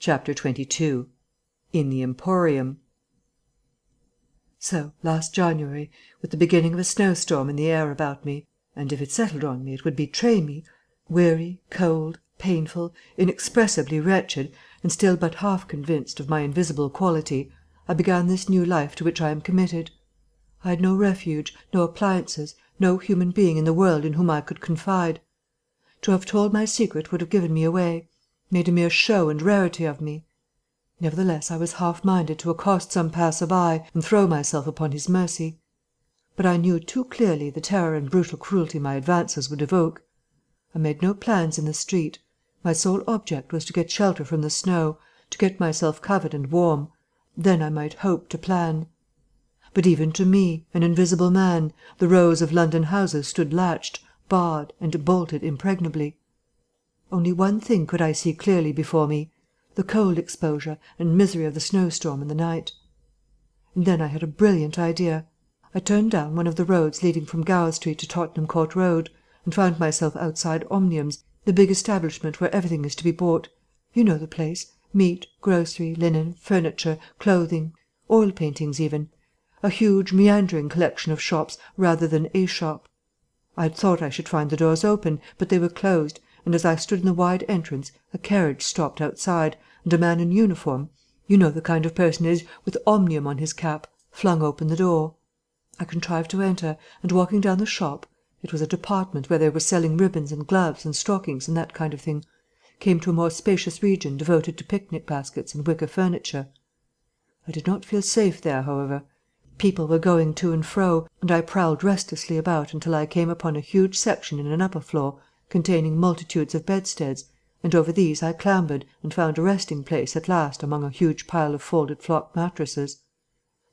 Chapter 22 In the Emporium. So, last January, with the beginning of a snowstorm in the air about me, and if it settled on me it would betray me, weary, cold, painful, inexpressibly wretched, and still but half convinced of my invisible quality, I began this new life to which I am committed. I had no refuge, no appliances, no human being in the world in whom I could confide. To have told my secret would have given me away, made a mere show and rarity of me. Nevertheless, I was half minded to accost some passer-by and throw myself upon his mercy. But I knew too clearly the terror and brutal cruelty my advances would evoke. I made no plans in the street. My sole object was to get shelter from the snow, to get myself covered and warm. Then I might hope to plan. But even to me, an invisible man, the rows of London houses stood latched, barred, and bolted impregnably. Only one thing could I see clearly before me: the cold exposure and misery of the snowstorm and the night. And then I had a brilliant idea. I turned down one of the roads leading from Gower Street to Tottenham Court Road, and found myself outside Omnium's, the big establishment where everything is to be bought. You know the place: meat, grocery, linen, furniture, clothing, oil paintings even. A huge meandering collection of shops rather than a shop. I had thought I should find the doors open, but they were closed, and as I stood in the wide entrance a carriage stopped outside, and a man in uniform, you know the kind of personage with Omnium on his cap, flung open the door. I contrived to enter, and walking down the shop, it was a department where they were selling ribbons and gloves and stockings and that kind of thing, came to a more spacious region devoted to picnic baskets and wicker furniture. I did not feel safe there, however. People were going to and fro, and I prowled restlessly about until I came upon a huge section in an upper floor containing multitudes of bedsteads, and over these I clambered and found a resting place at last among a huge pile of folded flock mattresses.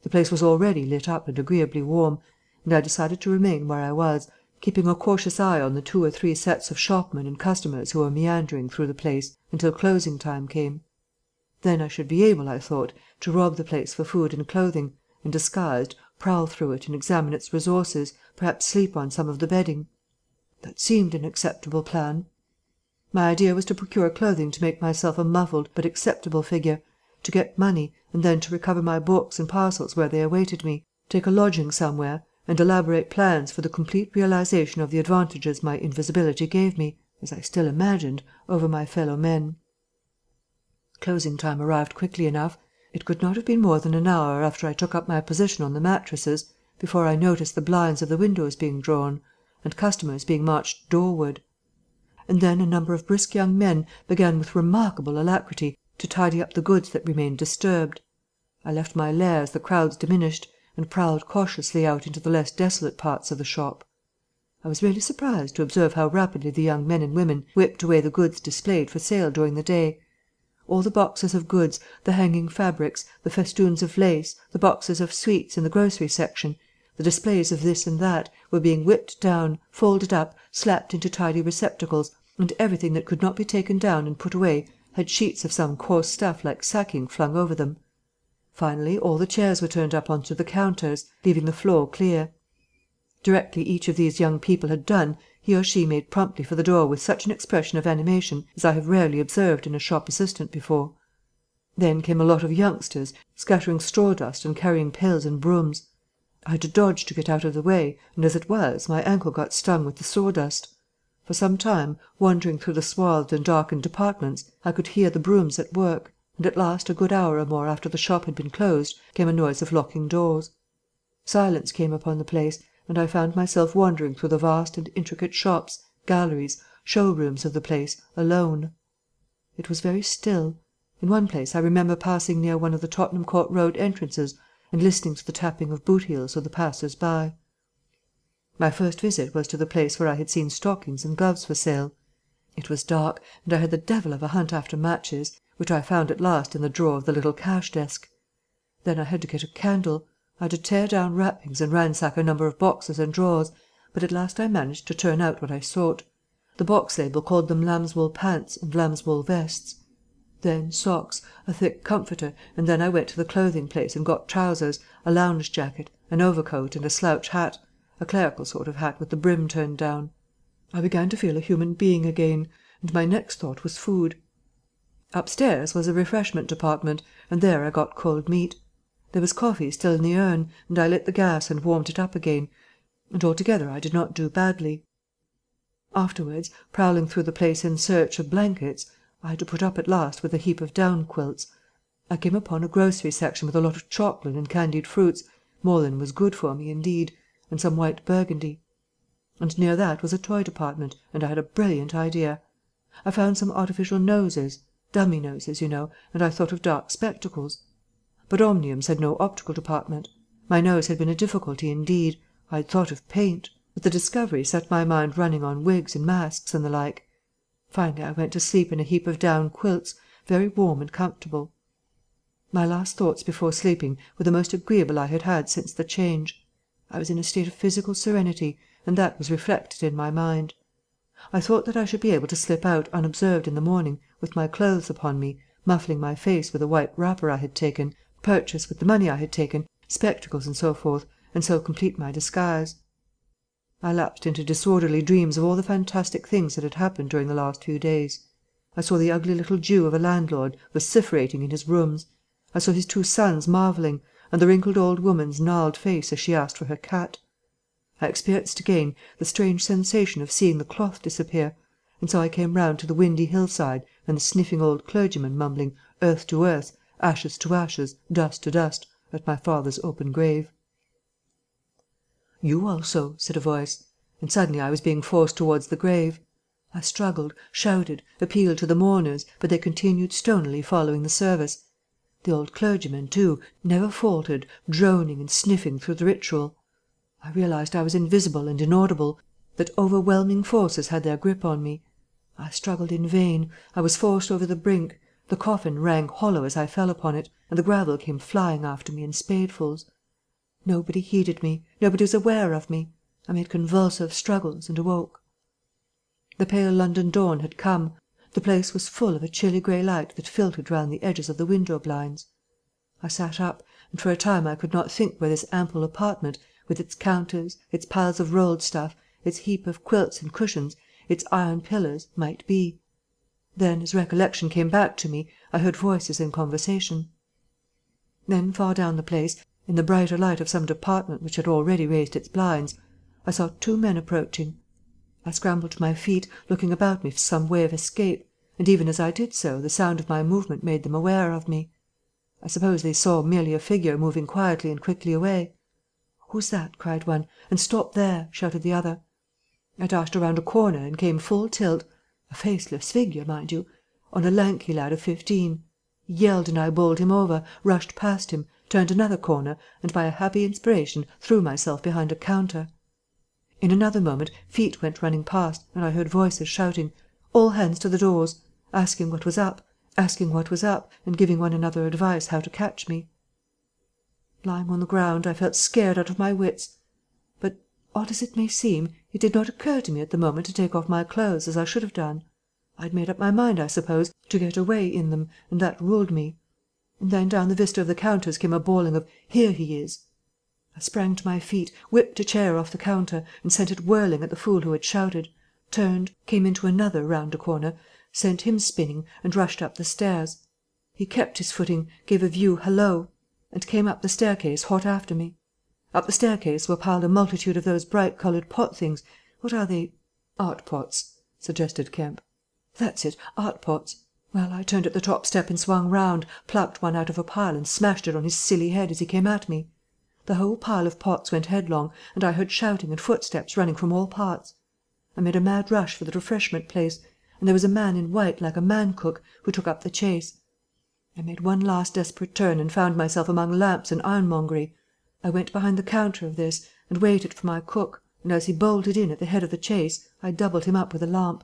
The place was already lit up and agreeably warm, and I decided to remain where I was, keeping a cautious eye on the 2 or 3 sets of shopmen and customers who were meandering through the place until closing time came. Then I should be able, I thought, to rob the place for food and clothing, and, disguised, prowl through it and examine its resources, perhaps sleep on some of the bedding. That seemed an acceptable plan. My idea was to procure clothing to make myself a muffled but acceptable figure, to get money, and then to recover my books and parcels where they awaited me, take a lodging somewhere, and elaborate plans for the complete realization of the advantages my invisibility gave me, as I still imagined, over my fellow men. Closing time arrived quickly enough. It could not have been more than an hour after I took up my position on the mattresses before I noticed the blinds of the windows being drawn, and customers being marched doorward. And then a number of brisk young men began with remarkable alacrity to tidy up the goods that remained disturbed. I left my lair as the crowds diminished, and prowled cautiously out into the less desolate parts of the shop. I was really surprised to observe how rapidly the young men and women whipped away the goods displayed for sale during the day. All the boxes of goods, the hanging fabrics, the festoons of lace, the boxes of sweets in the grocery section, the displays of this and that, were being whipped down, folded up, slapped into tidy receptacles, and everything that could not be taken down and put away had sheets of some coarse stuff like sacking flung over them. Finally, all the chairs were turned up onto the counters, leaving the floor clear. Directly each of these young people had done, he or she made promptly for the door with such an expression of animation as I have rarely observed in a shop assistant before. Then came a lot of youngsters, scattering straw dust and carrying pails and brooms. I had to dodge to get out of the way, and as it was, my ankle got stung with the sawdust. For some time, wandering through the swathed and darkened departments, I could hear the brooms at work, and at last, a good hour or more after the shop had been closed, came a noise of locking doors. Silence came upon the place, and I found myself wandering through the vast and intricate shops, galleries, show-rooms of the place, alone. It was very still. In one place I remember passing near one of the Tottenham Court Road entrances and listening to the tapping of boot-heels of the passers-by. My first visit was to the place where I had seen stockings and gloves for sale. It was dark, and I had the devil of a hunt after matches, which I found at last in the drawer of the little cash-desk. Then I had to get a candle. I had to tear down wrappings and ransack a number of boxes and drawers, but at last I managed to turn out what I sought. The box label called them lambswool pants and lambswool vests. Then socks, a thick comforter, and then I went to the clothing place and got trousers, a lounge jacket, an overcoat and a slouch hat, a clerical sort of hat with the brim turned down. I began to feel a human being again, and my next thought was food. Upstairs was a refreshment department, and there I got cold meat. There was coffee still in the urn, and I lit the gas and warmed it up again, and altogether I did not do badly. Afterwards, prowling through the place in search of blankets, I had to put up at last with a heap of down quilts. I came upon a grocery section with a lot of chocolate and candied fruits, more than was good for me, indeed, and some white burgundy. And near that was a toy department, and I had a brilliant idea. I found some artificial noses, dummy noses, you know, and I thought of dark spectacles. But Omniums had no optical department. My nose had been a difficulty indeed. I had thought of paint, but the discovery set my mind running on wigs and masks and the like. Finally I went to sleep in a heap of down quilts, very warm and comfortable. My last thoughts before sleeping were the most agreeable I had had since the change. I was in a state of physical serenity, and that was reflected in my mind. I thought that I should be able to slip out unobserved in the morning, with my clothes upon me, muffling my face with a white wrapper I had taken, purchase with the money I had taken, spectacles and so forth, and so complete my disguise. I lapsed into disorderly dreams of all the fantastic things that had happened during the last few days. I saw the ugly little Jew of a landlord vociferating in his rooms. I saw his 2 sons marvelling, and the wrinkled old woman's gnarled face as she asked for her cat. I experienced again the strange sensation of seeing the cloth disappear, and so I came round to the windy hillside and the sniffing old clergyman mumbling earth to earth, ashes to ashes, dust to dust, at my father's open grave. "You also," said a voice, and suddenly I was being forced towards the grave. I struggled, shouted, appealed to the mourners, but they continued stonily following the service. The old clergyman, too, never faltered, droning and sniffing through the ritual. I realized I was invisible and inaudible, that overwhelming forces had their grip on me. I struggled in vain. I was forced over the brink. The coffin rang hollow as I fell upon it, and the gravel came flying after me in spadefuls. Nobody heeded me. Nobody was aware of me. I made convulsive struggles and awoke. The pale London dawn had come. The place was full of a chilly grey light that filtered round the edges of the window blinds. I sat up, and for a time I could not think where this ample apartment, with its counters, its piles of rolled stuff, its heap of quilts and cushions, its iron pillars, might be. Then, as recollection came back to me, I heard voices in conversation. Then, far down the place, in the brighter light of some department which had already raised its blinds, I saw 2 men approaching. I scrambled to my feet, looking about me for some way of escape, and even as I did so the sound of my movement made them aware of me. I suppose they saw merely a figure moving quietly and quickly away. "Who's that?" cried one, and "Stop there!" shouted the other. I dashed around a corner and came full tilt, a faceless figure, mind you, on a lanky lad of 15. He yelled and I bowled him over, rushed past him, turned another corner, and by a happy inspiration threw myself behind a counter. In another moment feet went running past, and I heard voices shouting, "All hands to the doors," asking what was up, and giving one another advice how to catch me. Lying on the ground, I felt scared out of my wits. But, odd as it may seem, it did not occur to me at the moment to take off my clothes as I should have done. I had made up my mind, I suppose, to get away in them, and that ruled me. And then down the vista of the counters came a bawling of "Here he is!" I sprang to my feet, whipped a chair off the counter, and sent it whirling at the fool who had shouted, turned, came into another round a corner, sent him spinning, and rushed up the stairs. He kept his footing, gave a view hallo, and came up the staircase hot after me. Up the staircase were piled a multitude of those bright-coloured pot things. What are they? "Art pots," suggested Kemp. "That's it, art pots. Well, I turned at the top step and swung round, plucked one out of a pile and smashed it on his silly head as he came at me. The whole pile of pots went headlong, and I heard shouting and footsteps running from all parts. I made a mad rush for the refreshment place, and there was a man in white like a man-cook who took up the chase. I made one last desperate turn and found myself among lamps and ironmongery. I went behind the counter of this and waited for my cook, and as he bolted in at the head of the chase I doubled him up with a lamp.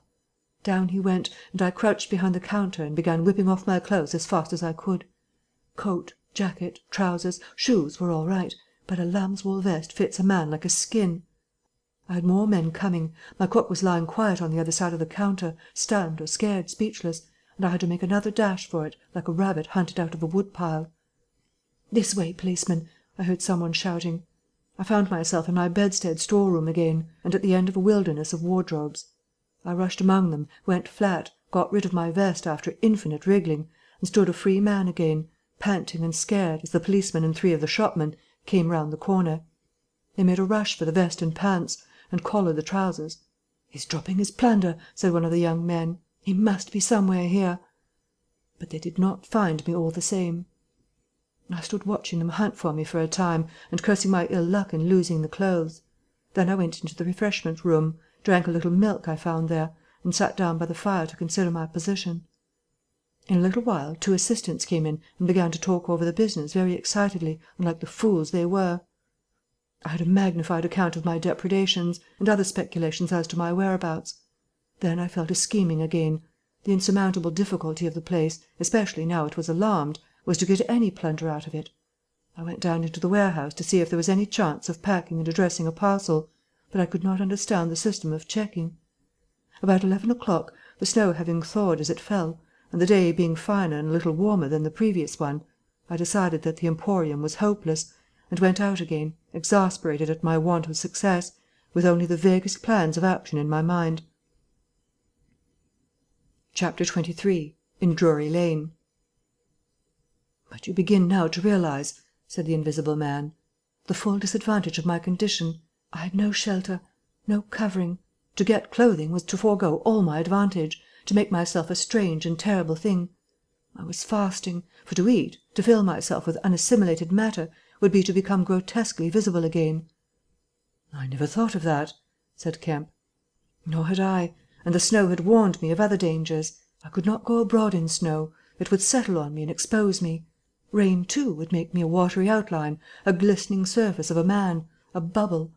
Down he went, and I crouched behind the counter and began whipping off my clothes as fast as I could. Coat, jacket, trousers, shoes were all right, but a lamb's-wool vest fits a man like a skin. I had more men coming. My cook was lying quiet on the other side of the counter, stunned or scared speechless, and I had to make another dash for it, like a rabbit hunted out of a wood-pile. "This way, policeman," I heard someone shouting. I found myself in my bedstead storeroom again, and at the end of a wilderness of wardrobes. I rushed among them, went flat, got rid of my vest after infinite wriggling, and stood a free man again, panting and scared, as the policeman and 3 of the shopmen came round the corner. They made a rush for the vest and pants, and collared the trousers. "He's dropping his plunder," said one of the young men. "He must be somewhere here." But they did not find me all the same. I stood watching them hunt for me for a time, and cursing my ill luck in losing the clothes. Then I went into the refreshment room, drank a little milk I found there, and sat down by the fire to consider my position. In a little while 2 assistants came in and began to talk over the business very excitedly and like the fools they were. I had a magnified account of my depredations, and other speculations as to my whereabouts. Then I fell to scheming again. The insurmountable difficulty of the place, especially now it was alarmed, was to get any plunder out of it. I went down into the warehouse to see if there was any chance of packing and addressing a parcel, but I could not understand the system of checking. About 11 o'clock, the snow having thawed as it fell, and the day being finer and a little warmer than the previous one, I decided that the Emporium was hopeless, and went out again, exasperated at my want of success, with only the vaguest plans of action in my mind. Chapter 23. In Drury Lane. "But you begin now to realize," said the Invisible Man, "the full disadvantage of my condition. I had no shelter, no covering. To get clothing was to forego all my advantage, to make myself a strange and terrible thing. I was fasting, for to eat, to fill myself with unassimilated matter, would be to become grotesquely visible again." "I never thought of that," said Kemp. "Nor had I, and the snow had warned me of other dangers. I could not go abroad in snow. It would settle on me and expose me. Rain, too, would make me a watery outline, a glistening surface of a man, a bubble.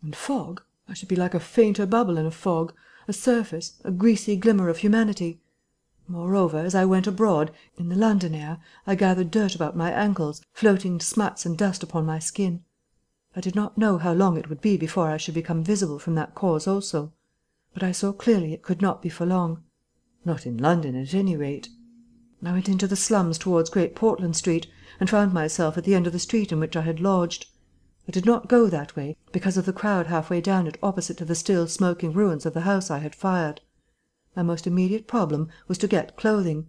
And fog, I should be like a fainter bubble in a fog, a surface, a greasy glimmer of humanity. Moreover, as I went abroad, in the London air, I gathered dirt about my ankles, floating smuts and dust upon my skin. I did not know how long it would be before I should become visible from that cause also, but I saw clearly it could not be for long. Not in London, at any rate. I went into the slums towards Great Portland Street, and found myself at the end of the street in which I had lodged. I did not go that way, because of the crowd half-way down it opposite to the still smoking ruins of the house I had fired. My most immediate problem was to get clothing.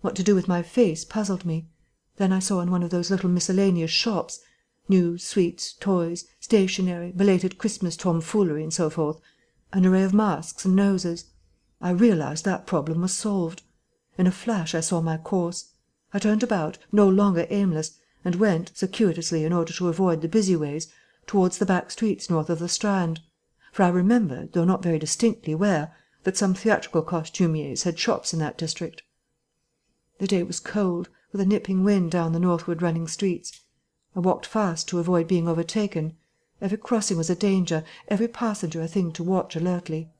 What to do with my face puzzled me. Then I saw in one of those little miscellaneous shops, news, sweets, toys, stationery, belated Christmas tomfoolery, and so forth, an array of masks and noses. I realized that problem was solved. In a flash I saw my course. I turned about, no longer aimless, and went, circuitously in order to avoid the busy ways, towards the back streets north of the Strand. For I remembered, though not very distinctly where, that some theatrical costumiers had shops in that district. The day was cold, with a nipping wind down the northward running streets. I walked fast to avoid being overtaken. Every crossing was a danger, every passenger a thing to watch alertly.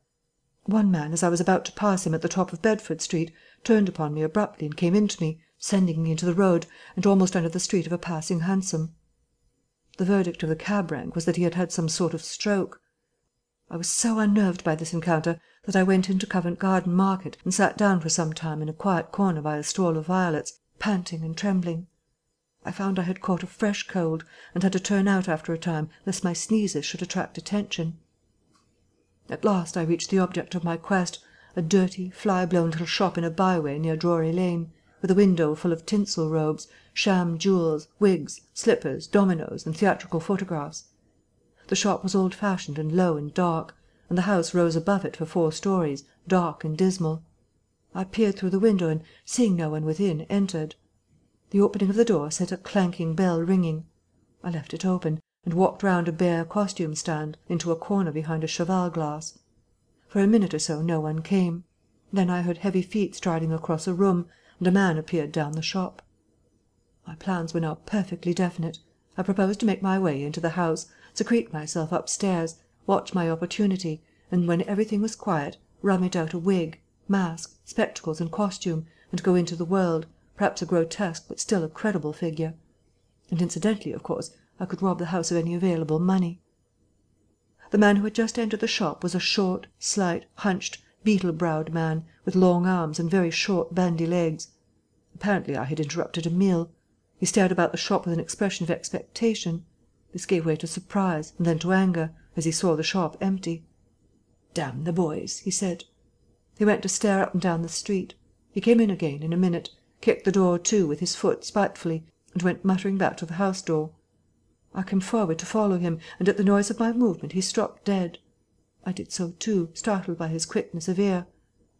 One man, as I was about to pass him at the top of Bedford Street, turned upon me abruptly and came into me, sending me into the road and almost under the street of a passing hansom. The verdict of the cab rank was that he had had some sort of stroke. I was so unnerved by this encounter that I went into Covent Garden Market and sat down for some time in a quiet corner by a stall of violets, panting and trembling. I found I had caught a fresh cold, and had to turn out after a time lest my sneezes should attract attention. At last I reached the object of my quest, a dirty, fly-blown little shop in a byway near Drury Lane, with a window full of tinsel robes, sham jewels, wigs, slippers, dominoes, and theatrical photographs. The shop was old-fashioned and low and dark, and the house rose above it for 4 stories, dark and dismal. I peered through the window and, seeing no one within, entered. The opening of the door set a clanking bell ringing. I left it open, and walked round a bare costume stand into a corner behind a cheval glass. For a minute or so no one came. Then I heard heavy feet striding across a room, and a man appeared down the shop. My plans were now perfectly definite. I proposed to make my way into the house, secrete myself upstairs, watch my opportunity, and when everything was quiet, rummage out a wig, mask, spectacles, and costume, and go into the world, perhaps a grotesque but still a credible figure. And incidentally, of course, I could rob the house of any available money. The man who had just entered the shop was a short, slight, hunched, beetle-browed man, with long arms and very short, bandy legs. Apparently I had interrupted a meal. He stared about the shop with an expression of expectation. This gave way to surprise, and then to anger, as he saw the shop empty. "Damn the boys," he said. He went to stare up and down the street. He came in again in a minute, kicked the door to with his foot spitefully, and went muttering back to the house door. I came forward to follow him, and at the noise of my movement he struck dead. I did so too, startled by his quickness of ear.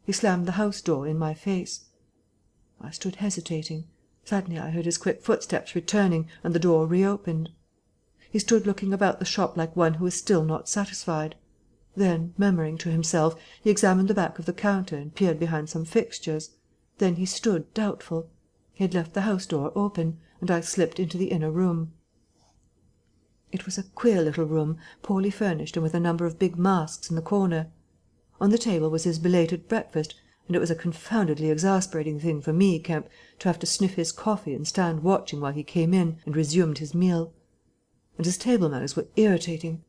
He slammed the house door in my face. I stood hesitating. Suddenly I heard his quick footsteps returning, and the door reopened. He stood looking about the shop like one who is still not satisfied. Then, murmuring to himself, he examined the back of the counter and peered behind some fixtures. Then he stood doubtful. He had left the house door open, and I slipped into the inner room. It was a queer little room, poorly furnished and with a number of big masks in the corner. On the table was his belated breakfast, and it was a confoundedly exasperating thing for me, Kemp, to have to sniff his coffee and stand watching while he came in and resumed his meal. And his table manners were irritating.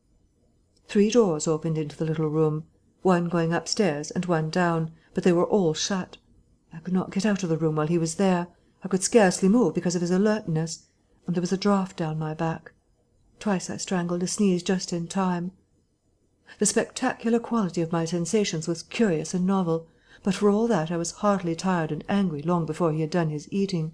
3 doors opened into the little room, one going upstairs and one down, but they were all shut. I could not get out of the room while he was there. I could scarcely move because of his alertness, and there was a draught down my back. Twice I strangled a sneeze just in time. The spectacular quality of my sensations was curious and novel, but for all that I was heartily tired and angry long before he had done his eating.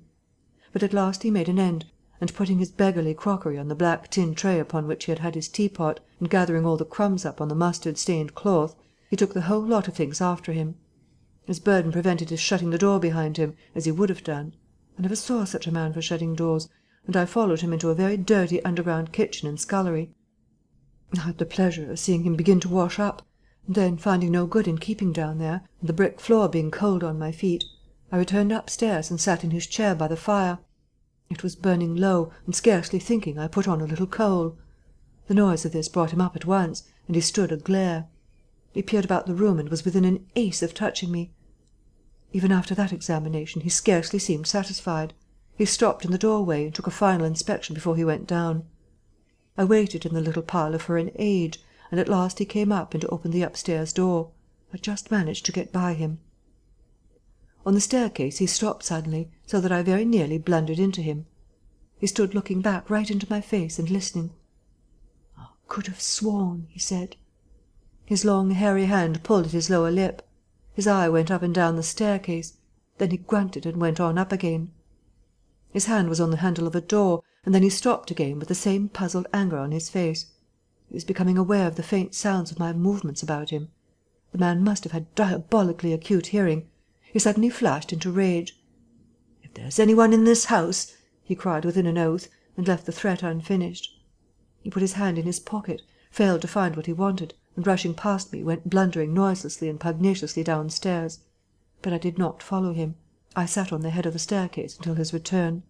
But at last he made an end, and putting his beggarly crockery on the black tin tray upon which he had had his teapot, and gathering all the crumbs up on the mustard-stained cloth, he took the whole lot of things after him. His burden prevented his shutting the door behind him, as he would have done. I never saw such a man for shutting doors, and I followed him into a very dirty underground kitchen and scullery. I had the pleasure of seeing him begin to wash up, and then, finding no good in keeping down there, and the brick floor being cold on my feet, I returned upstairs and sat in his chair by the fire. It was burning low, and scarcely thinking, I put on a little coal. The noise of this brought him up at once, and he stood aglare. He peered about the room and was within an ace of touching me. Even after that examination he scarcely seemed satisfied. He stopped in the doorway and took a final inspection before he went down. I waited in the little parlour for an age, and at last he came up and opened the upstairs door. I just managed to get by him. On the staircase he stopped suddenly, so that I very nearly blundered into him. He stood looking back right into my face and listening. "I could have sworn," he said. His long hairy hand pulled at his lower lip. His eye went up and down the staircase. Then he grunted and went on up again. His hand was on the handle of a door, and then he stopped again with the same puzzled anger on his face. He was becoming aware of the faint sounds of my movements about him. The man must have had diabolically acute hearing. He suddenly flashed into rage. "If there's anyone in this house," he cried within an oath, and left the threat unfinished. He put his hand in his pocket, failed to find what he wanted, and rushing past me went blundering noiselessly and pugnaciously downstairs. But I did not follow him. I sat on the head of the staircase until his return.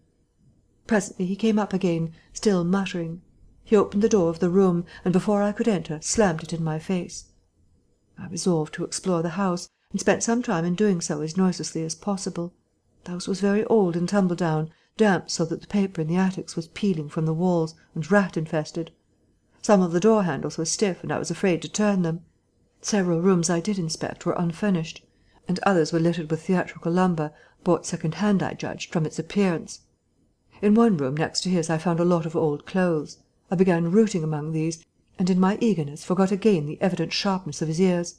Presently he came up again, still muttering. He opened the door of the room, and before I could enter slammed it in my face. I resolved to explore the house, and spent some time in doing so as noiselessly as possible. The house was very old and tumble-down, damp so that the paper in the attics was peeling from the walls, and rat-infested. Some of the door-handles were stiff, and I was afraid to turn them. Several rooms I did inspect were unfurnished, and others were littered with theatrical lumber, bought second-hand, I judged, from its appearance. In one room next to his I found a lot of old clothes. I began rooting among these, and in my eagerness forgot again the evident sharpness of his ears.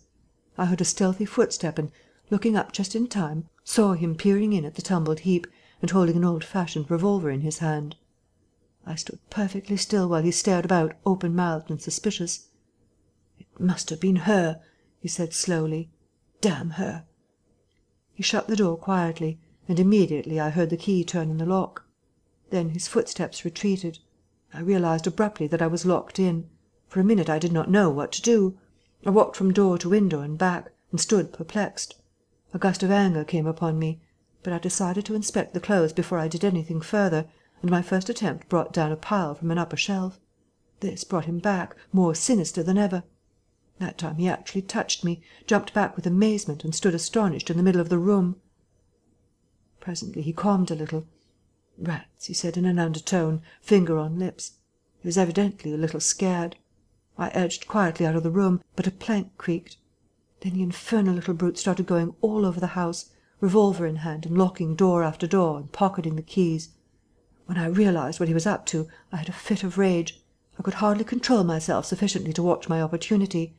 I heard a stealthy footstep, and, looking up just in time, saw him peering in at the tumbled heap, and holding an old-fashioned revolver in his hand. I stood perfectly still while he stared about, open-mouthed and suspicious. "It must have been her," he said slowly. "Damn her!" He shut the door quietly, and immediately I heard the key turn in the lock. Then his footsteps retreated. I realized abruptly that I was locked in. For a minute I did not know what to do. I walked from door to window and back, and stood perplexed. A gust of anger came upon me, but I decided to inspect the clothes before I did anything further, and my first attempt brought down a pile from an upper shelf. This brought him back, more sinister than ever. That time he actually touched me, jumped back with amazement, and stood astonished in the middle of the room. Presently he calmed a little. "Rats," he said in an undertone, finger on lips. He was evidently a little scared. I edged quietly out of the room, but a plank creaked. Then the infernal little brute started going all over the house, revolver in hand, and locking door after door and pocketing the keys. When I realized what he was up to, I had a fit of rage. I could hardly control myself sufficiently to watch my opportunity.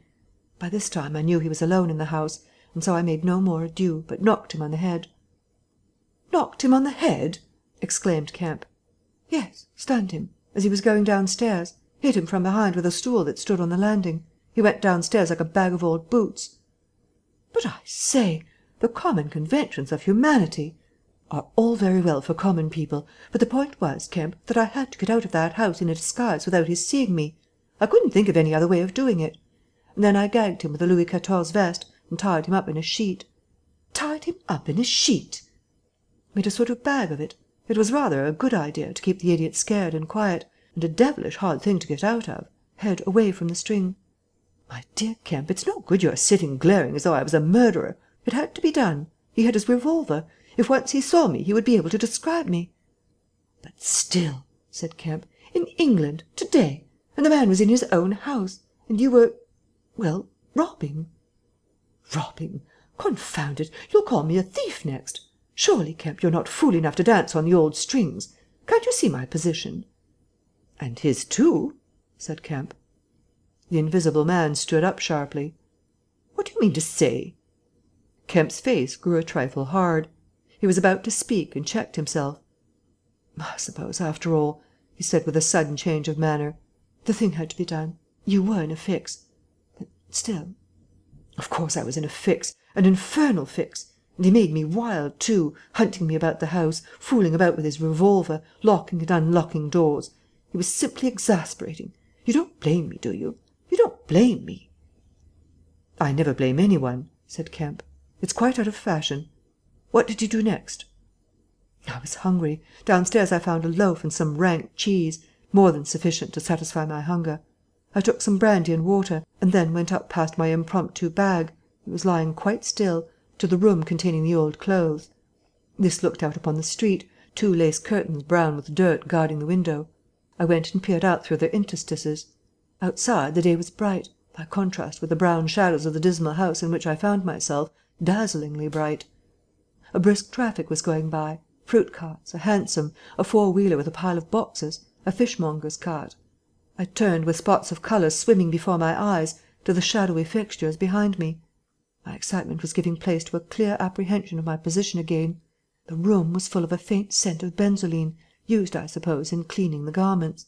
By this time I knew he was alone in the house, and so I made no more ado, but knocked him on the head." "Knocked him on the head?" exclaimed Kemp. "Yes, stunned him, as he was going downstairs. Hit him from behind with a stool that stood on the landing. He went downstairs like a bag of old boots." "But I say, the common conventions of humanity—" "Are all very well for common people, but the point was, Kemp, that I had to get out of that house in a disguise without his seeing me. I couldn't think of any other way of doing it. And then I gagged him with a Louis XIV vest and tied him up in a sheet." "Tied him up in a sheet?" "Made a sort of bag of it. It was rather a good idea to keep the idiot scared and quiet, and a devilish hard thing to get out of, head away from the string. My dear Kemp, it's no good your sitting glaring as though I was a murderer. It had to be done. He had his revolver. If once he saw me, he would be able to describe me." "But still," said Kemp, "in England, to-day, and the man was in his own house, and you were, well, robbing." "Robbing? Confound it, you'll call me a thief next. Surely, Kemp, you're not fool enough to dance on the old strings. Can't you see my position?" "And his too," said Kemp. The Invisible Man stood up sharply. "What do you mean to say?" Kemp's face grew a trifle hard. He was about to speak and checked himself. "I suppose, after all," he said with a sudden change of manner, "the thing had to be done. You were in a fix. But still... Of course I was in a fix, an infernal fix. And he made me wild, too, hunting me about the house, fooling about with his revolver, locking and unlocking doors. He was simply exasperating. You don't blame me, do you? You don't blame me?" "I never blame any one," said Kemp. "It's quite out of fashion. What did you do next?" "I was hungry. Downstairs I found a loaf and some rank cheese, more than sufficient to satisfy my hunger. I took some brandy and water, and then went up past my impromptu bag, it was lying quite still, to the room containing the old clothes. This looked out upon the street, 2 lace curtains brown with dirt guarding the window. I went and peered out through their interstices. Outside the day was bright, by contrast with the brown shadows of the dismal house in which I found myself, dazzlingly bright. A brisk traffic was going by, fruit carts, a hansom, a four-wheeler with a pile of boxes, a fishmonger's cart. I turned, with spots of colour swimming before my eyes, to the shadowy fixtures behind me. My excitement was giving place to a clear apprehension of my position again. The room was full of a faint scent of benzoline, used, I suppose, in cleaning the garments.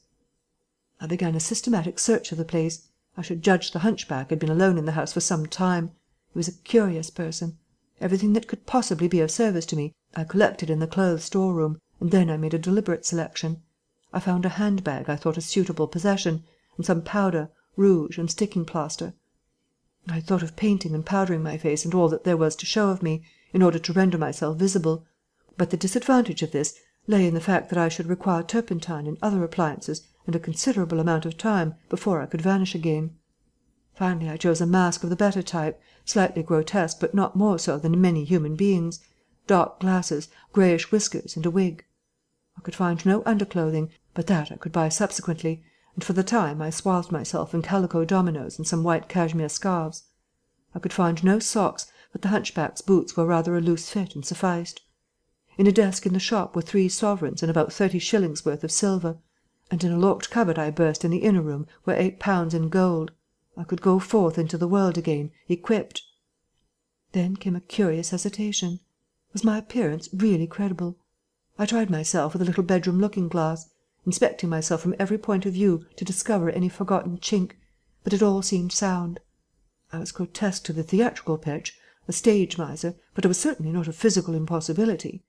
I began a systematic search of the place. I should judge the hunchback had been alone in the house for some time. He was a curious person. Everything that could possibly be of service to me I collected in the clothes storeroom, and then I made a deliberate selection. I found a handbag I thought a suitable possession, and some powder, rouge, and sticking plaster. I had thought of painting and powdering my face and all that there was to show of me, in order to render myself visible, but the disadvantage of this lay in the fact that I should require turpentine and other appliances and a considerable amount of time before I could vanish again. Finally I chose a mask of the better type, slightly grotesque but not more so than many human beings, dark glasses, greyish whiskers, and a wig. I could find no underclothing, but that I could buy subsequently, and for the time I swathed myself in calico dominoes and some white cashmere scarves. I could find no socks, but the hunchback's boots were rather a loose fit and sufficed. In a desk in the shop were 3 sovereigns and about 30 shillings worth of silver, and in a locked cupboard I burst in the inner room were 8 pounds in gold. I could go forth into the world again, equipped. Then came a curious hesitation. Was my appearance really credible? I tried myself with a little bedroom looking-glass, inspecting myself from every point of view to discover any forgotten chink, but it all seemed sound. I was grotesque to the theatrical pitch, a stage miser, but it was certainly not a physical impossibility.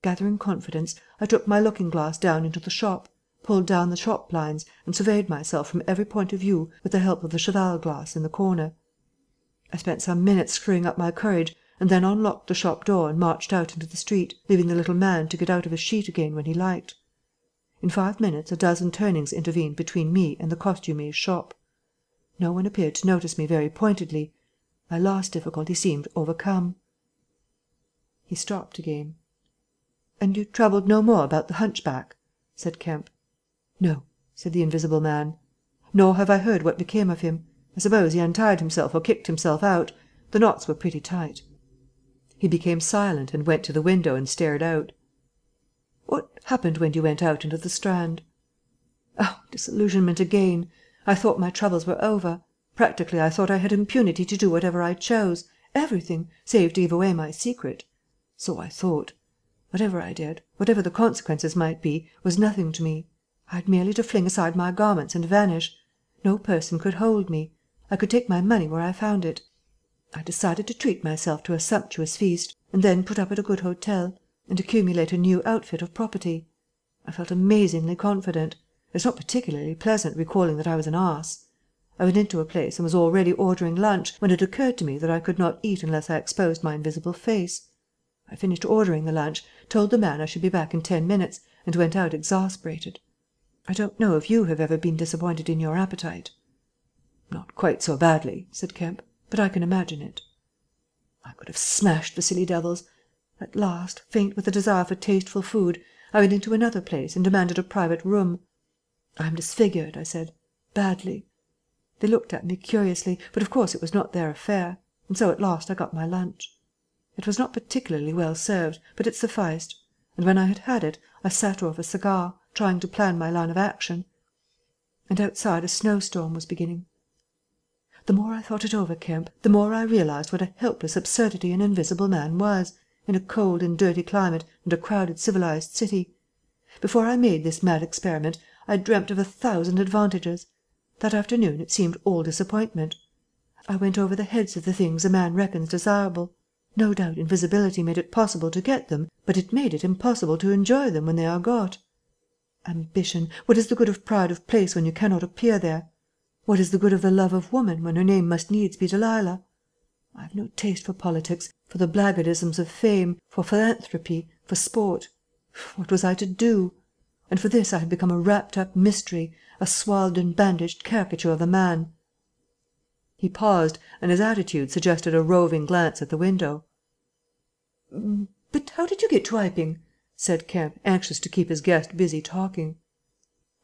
Gathering confidence, I took my looking-glass down into the shop, pulled down the shop blinds, and surveyed myself from every point of view with the help of the cheval glass in the corner. I spent some minutes screwing up my courage, and then unlocked the shop door and marched out into the street, leaving the little man to get out of his sheet again when he liked. In 5 minutes a dozen turnings intervened between me and the costumer's shop. No one appeared to notice me very pointedly. My last difficulty seemed overcome. He stopped again. "And you troubled no more about the hunchback?" said Kemp. "No," said the Invisible Man. "Nor have I heard what became of him. I suppose he untied himself or kicked himself out. The knots were pretty tight." He became silent and went to the window and stared out. "What happened when you went out into the Strand?" "Oh, disillusionment again. I thought my troubles were over. Practically I thought I had impunity to do whatever I chose, everything, save to give away my secret. So I thought. Whatever I did, whatever the consequences might be, was nothing to me. I had merely to fling aside my garments and vanish. No person could hold me. I could take my money where I found it. I decided to treat myself to a sumptuous feast, and then put up at a good hotel, and accumulate a new outfit of property. I felt amazingly confident. It's not particularly pleasant recalling that I was an ass. I went into a place and was already ordering lunch, when it occurred to me that I could not eat unless I exposed my invisible face. I finished ordering the lunch, told the man I should be back in 10 minutes, and went out exasperated. I don't know if you have ever been disappointed in your appetite." "Not quite so badly," said Kemp, "but I can imagine it." I could have smashed the silly devils. At last, faint with the desire for tasteful food, I went into another place and demanded a private room. "I am disfigured," I said, "badly." They looked at me curiously, but of course it was not their affair, and so at last I got my lunch. It was not particularly well served, but it sufficed, and when I had had it, I sat off a cigar, trying to plan my line of action. And outside a snowstorm was beginning. The more I thought it over, Kemp, the more I realized what a helpless absurdity an invisible man was, in a cold and dirty climate and a crowded civilized city. Before I made this mad experiment, I had dreamt of 1,000 advantages. That afternoon it seemed all disappointment. I went over the heads of the things a man reckons desirable. No doubt invisibility made it possible to get them, but it made it impossible to enjoy them when they are got. Ambition, what is the good of pride of place when you cannot appear there? What is the good of the love of woman when her name must needs be Delilah? I have no taste for politics, for the blackguardisms of fame, for philanthropy, for sport. What was I to do? And for this I had become a wrapped-up mystery, a swathed and bandaged caricature of a man. He paused, and his attitude suggested a roving glance at the window. "But how did you get to Iping?" said Kemp, anxious to keep his guest busy talking.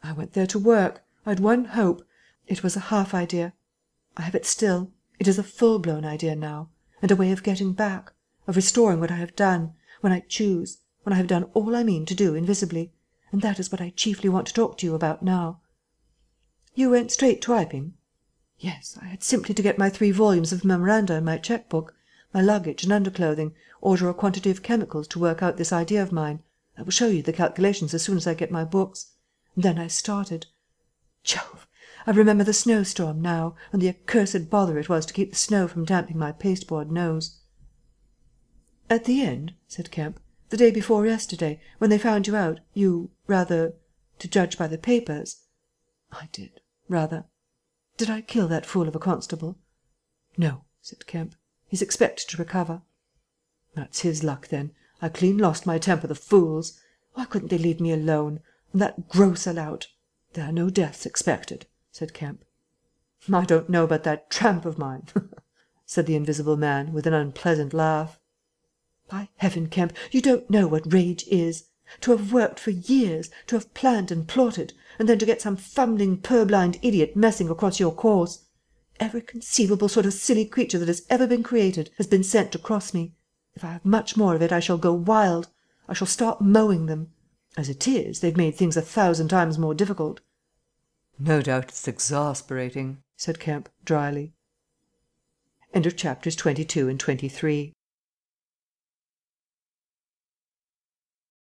"I went there to work. I had one hope. It was a half idea. I have it still. It is a full-blown idea now, and a way of getting back, of restoring what I have done, when I choose, when I have done all I mean to do invisibly, and that is what I chiefly want to talk to you about now." "You went straight to Iping?" "Yes, I had simply to get my 3 volumes of memoranda and my cheque-book, my luggage and underclothing, order a quantity of chemicals to work out this idea of mine. I will show you the calculations as soon as I get my books. And then I started. Jove! I remember the snowstorm now, and the accursed bother it was to keep the snow from damping my pasteboard nose." "At the end," said Kemp, "the day before yesterday, when they found you out, you, rather, to judge by the papers—" "I did, rather. Did I kill that fool of a constable?" "No," said Kemp. "He's expected to recover." "That's his luck, then. I clean lost my temper, the fools. Why couldn't they leave me alone? And that grocer lout—" "There are no deaths expected," said Kemp. "I don't know about that tramp of mine," said the invisible man, with an unpleasant laugh. "By heaven, Kemp, you don't know what rage is. To have worked for years, to have planned and plotted, and then to get some fumbling purblind idiot messing across your course. Every conceivable sort of silly creature that has ever been created has been sent to cross me. If I have much more of it, I shall go wild. I shall start mowing them. As it is, they've made things 1,000 times more difficult." "No doubt it's exasperating," said Kemp, dryly. End of chapters 22 and 23.